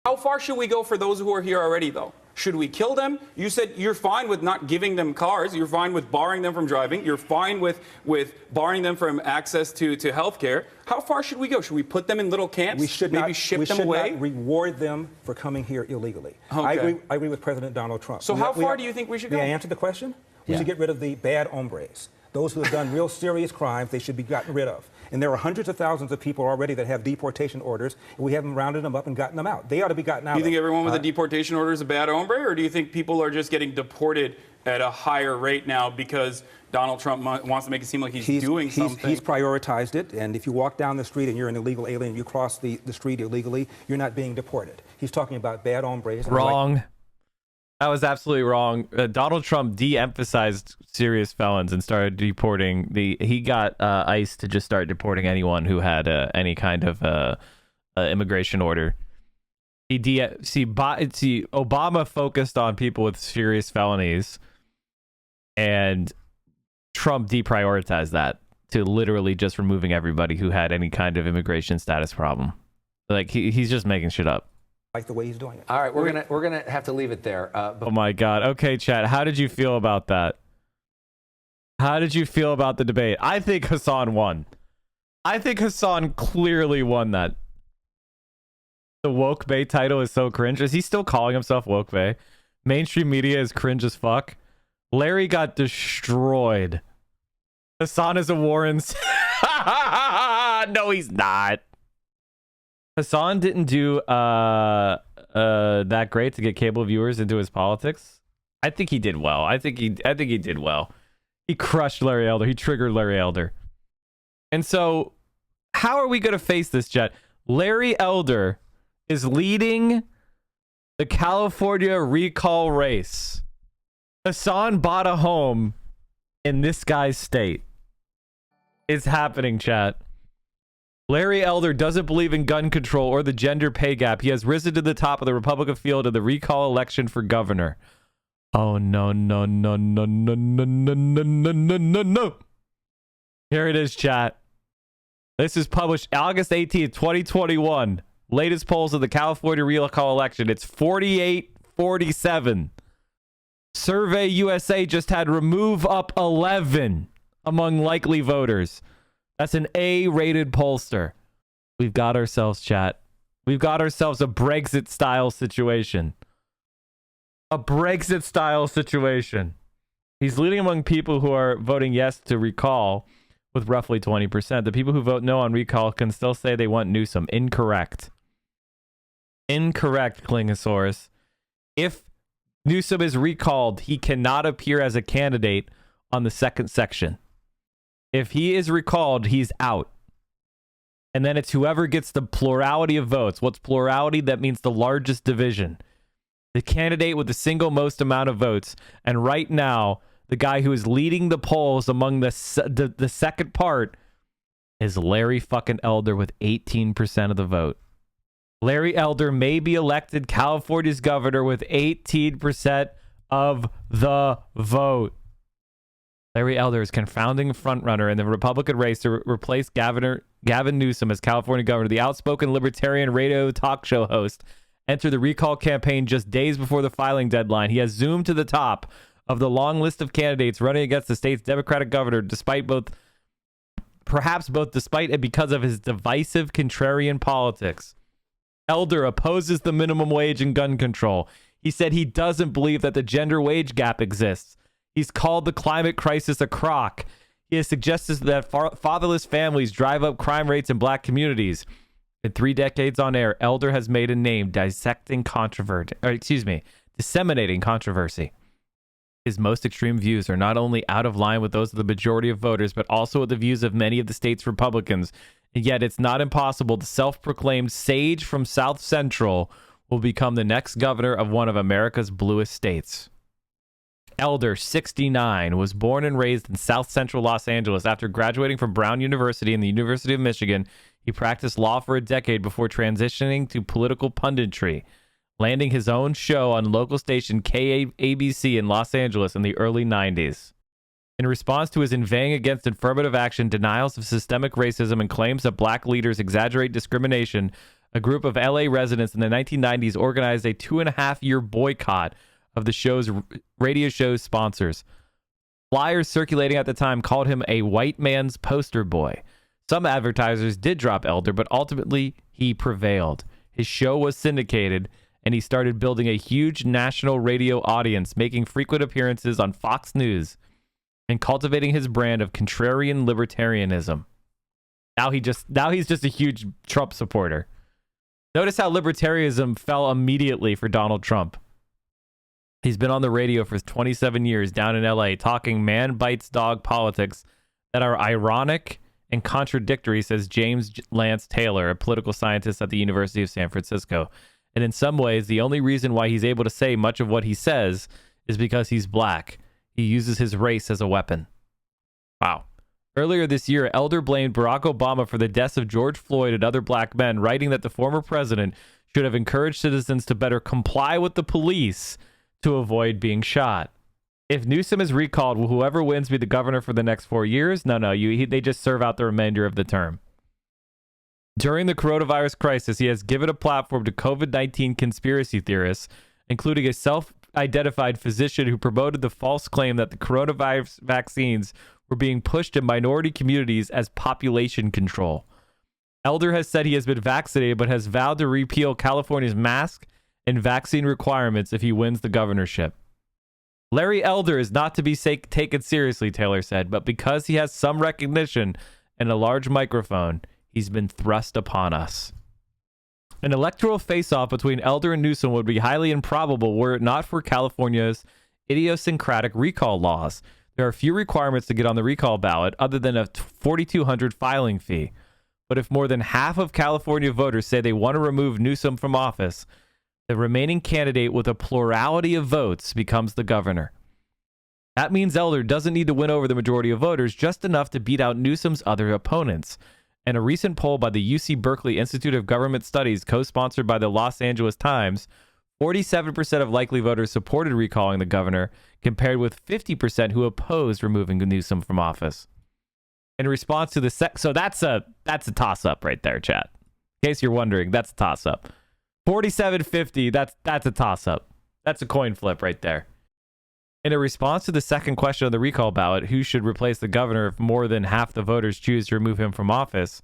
How far should we go for those who are here already, though? Should we kill them? You said you're fine with not giving them cars. You're fine with barring them from driving. You're fine with barring them from access to health care. How far should we go? Should we put them in little camps? We should maybe ship them away? not reward them for coming here illegally. Okay. I agree with President Donald Trump. So how far do you think we should go? May I answer the question? We should get rid of the bad hombres. Those who have done real serious crimes, they should be gotten rid of. And there are hundreds of thousands of people already that have deportation orders, and we haven't rounded them up and gotten them out. They ought to be gotten out. Do you think everyone with a deportation order is a bad hombre, or do you think people are just getting deported at a higher rate now because Donald Trump wants to make it seem like he's doing something? He's prioritized it, and if you walk down the street and you're an illegal alien, you cross the street illegally, you're not being deported. He's talking about bad hombres. Wrong. That was absolutely wrong. Donald Trump de-emphasized serious felons and started deporting he got ICE to just start deporting anyone who had any kind of immigration order. Obama focused on people with serious felonies, and Trump deprioritized that to literally just removing everybody who had any kind of immigration status problem. Like he's just making shit up. Like the way he's doing it. All right, we're gonna have to leave it there. Oh my God. Okay, chat. How did you feel about that? How did you feel about the debate? I think Hasan won. I think Hasan clearly won that. The Woke Bay title is so cringe. Is he still calling himself Woke Bay? Mainstream media is cringe as fuck. Larry got destroyed. Hasan is a Warren. No, he's not. Hasan didn't do that great to get cable viewers into his politics. I think he did well. I think he did well. He crushed Larry Elder. He triggered Larry Elder. And so, how are we going to face this, Jet? Larry Elder is leading the California recall race. Hasan bought a home in this guy's state. It's happening, chat. Larry Elder doesn't believe in gun control or the gender pay gap. He has risen to the top of the Republican field in the recall election for governor. Oh, no. Here it is, chat. This is published August 18th, 2021. Latest polls of the California recall election. It's 48-47. Survey USA just had remove up 11 among likely voters. That's an A-rated pollster. We've got ourselves, chat. We've got ourselves a Brexit-style situation. A Brexit-style situation. He's leading among people who are voting yes to recall with roughly 20%. The people who vote no on recall can still say they want Newsom. Incorrect. Incorrect, Klingosaurus. If Newsom is recalled, he cannot appear as a candidate on the second section. If he is recalled, he's out. And then it's whoever gets the plurality of votes. What's plurality? That means the largest division. The candidate with the single most amount of votes. And right now, the guy who is leading the polls among the second part is Larry fucking Elder with 18% of the vote. Larry Elder may be elected California's governor with 18% of the vote. Larry Elder is confounding frontrunner in the Republican race to replace Gavin Newsom as California governor. The outspoken libertarian radio talk show host entered the recall campaign just days before the filing deadline. He has zoomed to the top of the long list of candidates running against the state's Democratic governor, despite and because of his divisive contrarian politics. Elder opposes the minimum wage and gun control. He said he doesn't believe that the gender wage gap exists. He's called the climate crisis a crock. He has suggested that fatherless families drive up crime rates in black communities. In 3 decades on air, Elder has made a name disseminating controversy. His most extreme views are not only out of line with those of the majority of voters, but also with the views of many of the state's Republicans. And yet it's not impossible the self-proclaimed sage from South Central will become the next governor of one of America's bluest states. Elder, 69, was born and raised in South Central Los Angeles. After graduating from Brown University and the University of Michigan, he practiced law for a decade before transitioning to political punditry, landing his own show on local station KABC in Los Angeles in the early 90s. In response to his inveighing against affirmative action, denials of systemic racism, and claims that black leaders exaggerate discrimination, a group of LA residents in the 1990s organized a 2.5-year boycott of the radio show's sponsors. Flyers circulating at the time called him a white man's poster boy. Some advertisers did drop Elder, but ultimately he prevailed. His show was syndicated, and he started building a huge national radio audience, making frequent appearances on Fox News and cultivating his brand of contrarian libertarianism. Now he's just a huge Trump supporter. Notice how libertarianism fell immediately for Donald Trump. He's been on the radio for 27 years down in LA talking man bites dog politics that are ironic and contradictory, says James Lance Taylor, a political scientist at the University of San Francisco. And in some ways, the only reason why he's able to say much of what he says is because he's black. He uses his race as a weapon. Wow. Earlier this year, Elder blamed Barack Obama for the deaths of George Floyd and other black men, writing that the former president should have encouraged citizens to better comply with the police to avoid being shot. If Newsom is recalled, will whoever wins be the governor for the next 4 years? No, they just serve out the remainder of the term. During the coronavirus crisis, he has given a platform to COVID-19 conspiracy theorists, including a self-identified physician who promoted the false claim that the coronavirus vaccines were being pushed in minority communities as population control. Elder has said he has been vaccinated, but has vowed to repeal California's mask and vaccine requirements if he wins the governorship. Larry Elder is not to be taken seriously, Taylor said, but because he has some recognition and a large microphone, he's been thrust upon us. An electoral face-off between Elder and Newsom would be highly improbable were it not for California's idiosyncratic recall laws. There are few requirements to get on the recall ballot other than a $4,200 filing fee. But if more than half of California voters say they want to remove Newsom from office, the remaining candidate with a plurality of votes becomes the governor. That means Elder doesn't need to win over the majority of voters, just enough to beat out Newsom's other opponents. And a recent poll by the UC Berkeley Institute of Government Studies, co-sponsored by the Los Angeles Times, 47% of likely voters supported recalling the governor, compared with 50% who opposed removing Newsom from office. In response to the so that's a toss-up right there, chat. In case you're wondering, that's a toss-up. 47-50, that's a toss-up. That's a coin flip right there. In a response to the second question on the recall ballot, who should replace the governor if more than half the voters choose to remove him from office,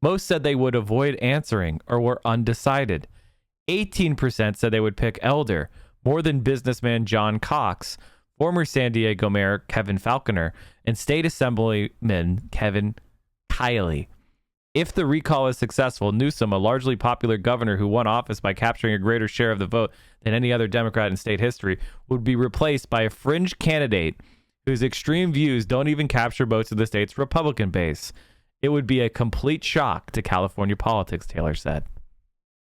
most said they would avoid answering or were undecided. 18% said they would pick Elder, more than businessman John Cox, former San Diego Mayor Kevin Falconer, and State Assemblyman Kevin Kiley. If the recall is successful, Newsom, a largely popular governor who won office by capturing a greater share of the vote than any other Democrat in state history, would be replaced by a fringe candidate whose extreme views don't even capture votes of the state's Republican base. It would be a complete shock to California politics, Taylor said.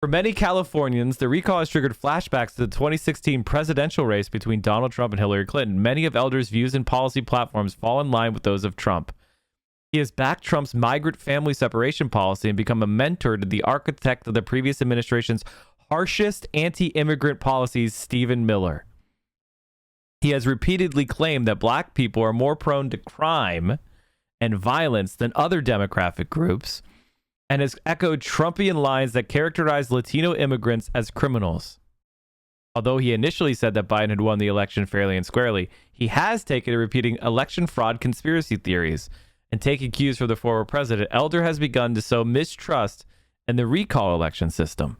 For many Californians, the recall has triggered flashbacks to the 2016 presidential race between Donald Trump and Hillary Clinton. Many of Elder's views and policy platforms fall in line with those of Trump. He has backed Trump's migrant family separation policy and become a mentor to the architect of the previous administration's harshest anti-immigrant policies, Stephen Miller. He has repeatedly claimed that black people are more prone to crime and violence than other demographic groups, and has echoed Trumpian lines that characterize Latino immigrants as criminals. Although he initially said that Biden had won the election fairly and squarely, he has taken to repeating election fraud conspiracy theories and taking cues from the former president. Elder has begun to sow mistrust in the recall election system.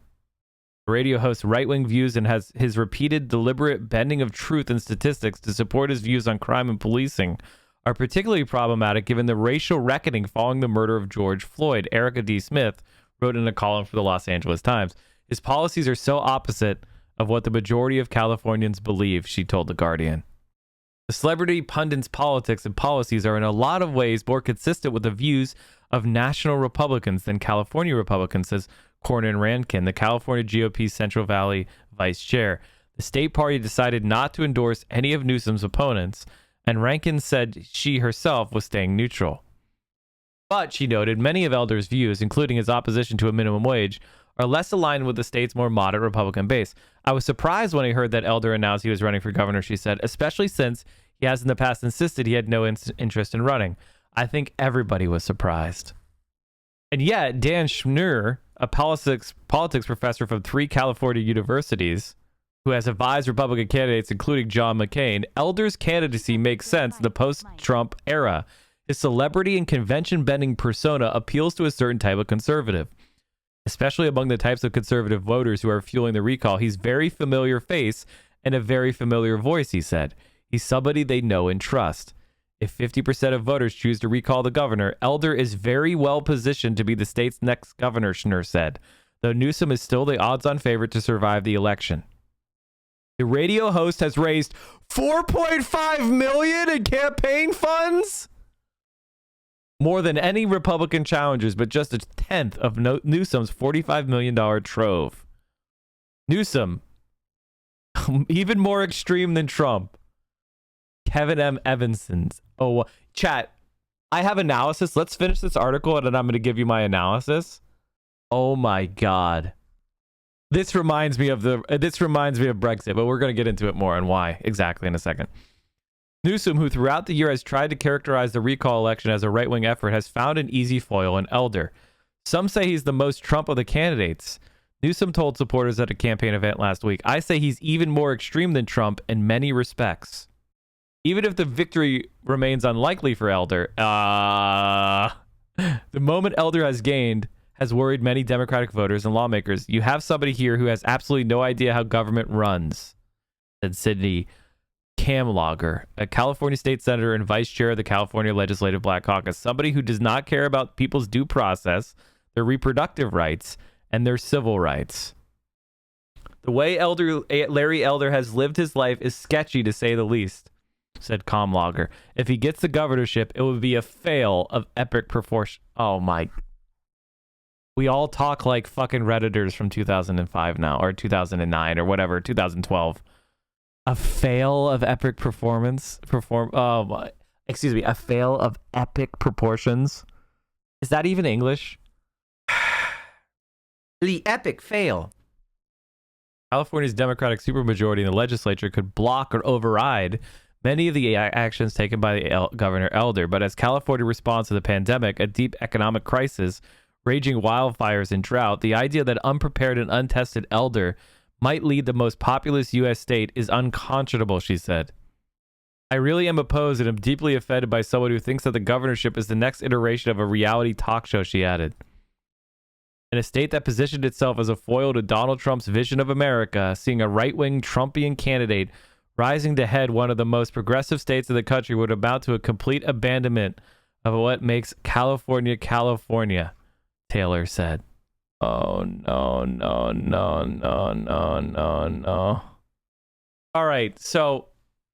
The radio hosts right-wing views and has his repeated deliberate bending of truth and statistics to support his views on crime and policing are particularly problematic given the racial reckoning following the murder of George Floyd. Erica D. Smith wrote in a column for the Los Angeles Times. His policies are so opposite of what the majority of Californians believe, she told The Guardian. The celebrity pundits' politics and policies are in a lot of ways more consistent with the views of national Republicans than California Republicans, says Cornyn Rankin, the California GOP Central Valley vice chair. The state party decided not to endorse any of Newsom's opponents, and Rankin said she herself was staying neutral. But, she noted, many of Elder's views, including his opposition to a minimum wage, are less aligned with the state's more moderate Republican base. I was surprised when I heard that Elder announced he was running for governor, she said, especially since he has in the past insisted he had no interest in running. I think everybody was surprised. And yet, Dan Schnur, a politics professor from 3 California universities, who has advised Republican candidates, including John McCain, Elder's candidacy makes sense in the post-Trump era. His celebrity and convention-bending persona appeals to a certain type of conservative, especially among the types of conservative voters who are fueling the recall. He's very familiar face and a very familiar voice, he said. He's somebody they know and trust. If 50% of voters choose to recall the governor, Elder is very well positioned to be the state's next governor, Schnur said, though Newsom is still the odds-on favorite to survive the election. The radio host has raised $4.5 million in campaign funds, more than any Republican challengers, but just a tenth of Newsom's $45 million trove. Newsom, even more extreme than Trump. Kevin M. Evanson's. Oh, chat. I have analysis. Let's finish this article and then I'm going to give you my analysis. Oh my God. This reminds me of Brexit, but we're going to get into it more and why exactly in a second. Newsom, who throughout the year has tried to characterize the recall election as a right-wing effort, has found an easy foil in Elder. Some say he's the most Trump of the candidates. Newsom told supporters at a campaign event last week, I say he's even more extreme than Trump in many respects. Even if the victory remains unlikely for Elder, the moment Elder has gained has worried many Democratic voters and lawmakers. You have somebody here who has absolutely no idea how government runs, said Sidney Kamlager, a California state senator and vice chair of the California Legislative Black Caucus. Somebody who does not care about people's due process, their reproductive rights, and their civil rights. The way Larry Elder has lived his life is sketchy, to say the least, said Kamlager. If he gets the governorship, it would be a fail of epic proportion. Oh my. We all talk like fucking Redditors from 2005 now, or 2009, or whatever, 2012. A fail of epic performance? A fail of epic proportions? Is that even English? The epic fail. California's Democratic supermajority in the legislature could block or override many of the actions taken by the Governor Elder, but as California responds to the pandemic, a deep economic crisis, raging wildfires and drought, the idea that unprepared and untested Elder might lead the most populous U.S. state is unconscionable, she said. I really am opposed and am deeply offended by someone who thinks that the governorship is the next iteration of a reality talk show, she added. In a state that positioned itself as a foil to Donald Trump's vision of America, seeing a right-wing Trumpian candidate rising to head one of the most progressive states in the country would amount to a complete abandonment of what makes California, California, Taylor said. Oh, no, no, no, no, no, no, no. All right, so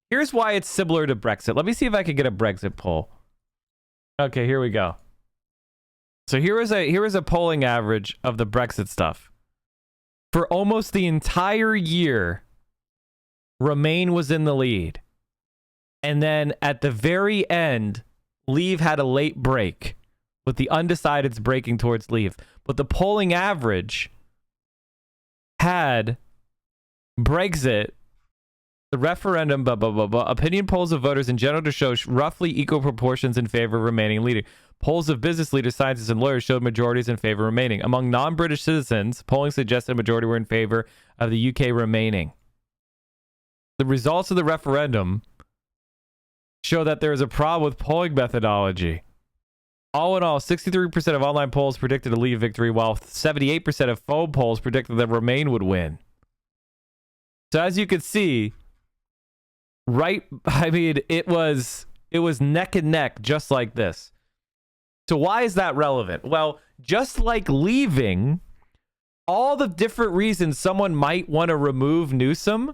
here's why it's similar to Brexit. Let me see if I can get a Brexit poll. Okay, here we go. So here is a polling average of the Brexit stuff. For almost the entire year, Remain was in the lead. And then at the very end, Leave had a late break, with the undecideds breaking towards Leave. But the polling average had Brexit, the referendum, opinion polls of voters in general to show roughly equal proportions in favor of remaining leading. Polls of business leaders, scientists, and lawyers showed majorities in favor of remaining. Among non-British citizens, polling suggested a majority were in favor of the UK remaining. The results of the referendum show that there is a problem with polling methodology. All in all, 63% of online polls predicted a Leave victory, while 78% of phone polls predicted that Remain would win. So as you can see, it was neck and neck, just like this. So why is that relevant? Well, just like leaving, all the different reasons someone might want to remove Newsom,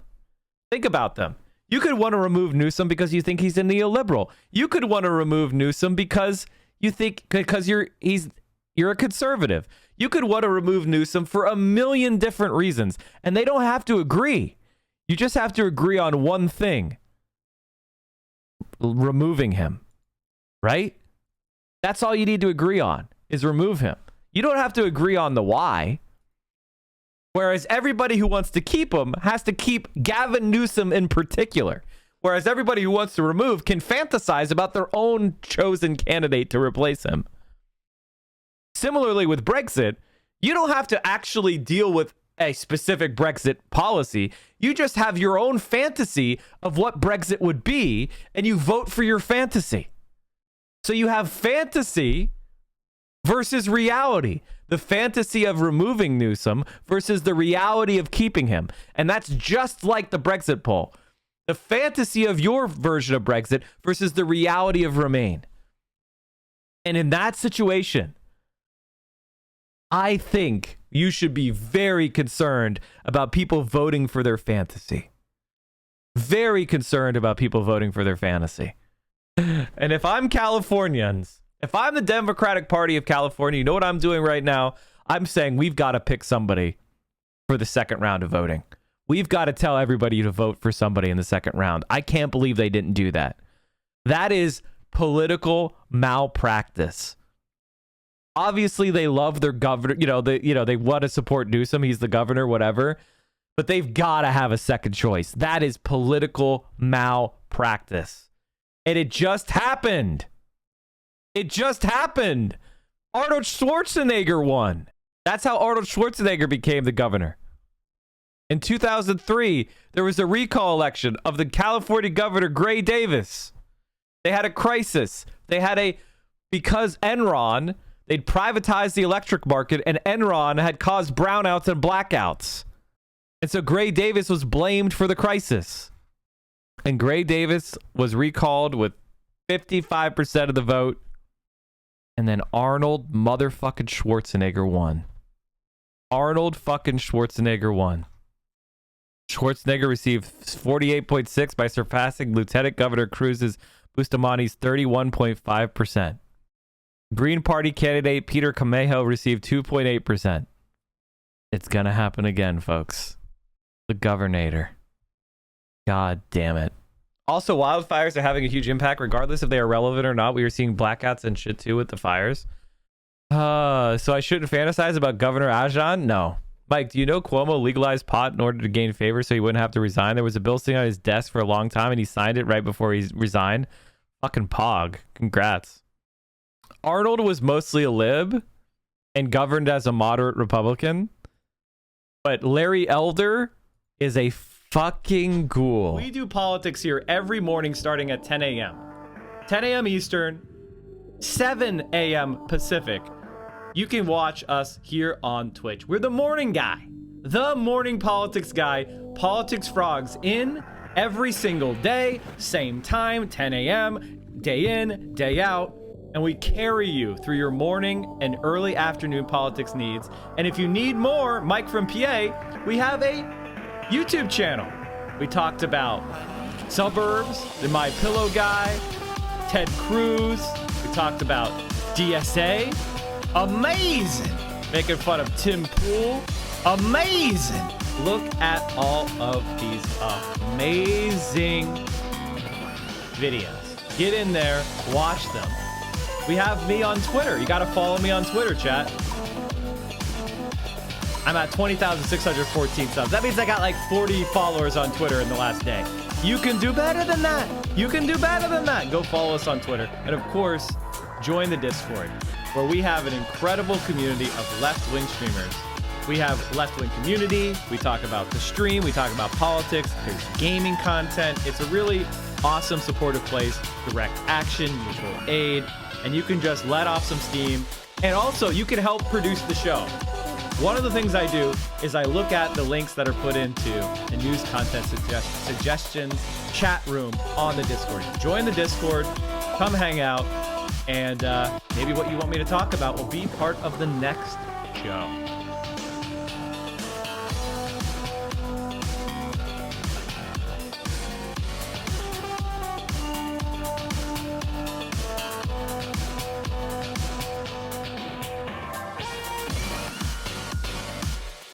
think about them. You could want to remove Newsom because you think he's a neoliberal. You could want to remove Newsom because you're a conservative. You could want to remove Newsom for a million different reasons, and they don't have to agree. You just have to agree on one thing. Removing him, right? That's all you need to agree on, is remove him. You don't have to agree on the why. Whereas everybody who wants to keep him has to keep Gavin Newsom in particular. Whereas everybody who wants to remove can fantasize about their own chosen candidate to replace him. Similarly with Brexit, you don't have to actually deal with a specific Brexit policy. You just have your own fantasy of what Brexit would be, and you vote for your fantasy. So you have fantasy versus reality. The fantasy of removing Newsom versus the reality of keeping him. And that's just like the Brexit poll. The fantasy of your version of Brexit versus the reality of Remain. And in that situation, I think you should be very concerned about people voting for their fantasy. Very concerned about people voting for their fantasy. And if I'm Californians, if I'm the Democratic Party of California, you know what I'm doing right now? I'm saying we've got to pick somebody for the second round of voting. We've got to tell everybody to vote for somebody in the second round. I can't believe they didn't do that. That is political malpractice. Obviously, they love their governor. They want to support Newsom. He's the governor, whatever. But they've got to have a second choice. That is political malpractice. And it just happened. It just happened. Arnold Schwarzenegger won. That's how Arnold Schwarzenegger became the governor. In 2003, there was a recall election of the California governor, Gray Davis. They had a crisis. Because Enron, they'd privatized the electric market, and Enron had caused brownouts and blackouts. And so Gray Davis was blamed for the crisis. And Gray Davis was recalled with 55% of the vote. And then Arnold motherfucking Schwarzenegger won. Arnold fucking Schwarzenegger won. Schwarzenegger received 48.6 by surpassing Lieutenant Governor Cruz's Bustamani's 31.5%. Green Party candidate Peter Camejo received 2.8%. It's gonna happen again, folks. The governor. God damn it. Also, wildfires are having a huge impact, regardless if they are relevant or not. We are seeing blackouts and shit too with the fires. So I shouldn't fantasize about Governor Ajan? No. Mike, do you know Cuomo legalized pot in order to gain favor so he wouldn't have to resign? There was a bill sitting on his desk for a long time and he signed it right before he resigned. Fucking pog. Congrats. Arnold was mostly a lib and governed as a moderate Republican. But Larry Elder is a fucking ghoul. We do politics here every morning starting at 10 a.m. 10 a.m. Eastern, 7 a.m. Pacific. You can watch us here on Twitch. We're the morning guy. The morning politics guy. Politics Frogs in every single day. Same time, 10 a.m. Day in, day out. And we carry you through your morning and early afternoon politics needs. And if you need more, Mike from PA, we have a YouTube channel. We talked about suburbs, the My Pillow guy, Ted Cruz. We talked about DSA. Amazing. Making fun of Tim Pool. Amazing. Look at all of these amazing videos. Get in there, watch them. We have me on Twitter. You got to follow me on Twitter, chat. I'm at 20,614 subs. That means I got like 40 followers on Twitter in the last day. You can do better than that. You can do better than that. Go follow us on Twitter. And of course, join the Discord, where we have an incredible community of left-wing streamers. We have left-wing community. We talk about the stream. We talk about politics. There's gaming content. It's a really awesome, supportive place. Direct action, mutual aid. And you can just let off some steam. And also, you can help produce the show. One of the things I do is I look at the links that are put into the news content suggestions chat room on the Discord. Join the Discord, come hang out, and maybe what you want me to talk about will be part of the next show.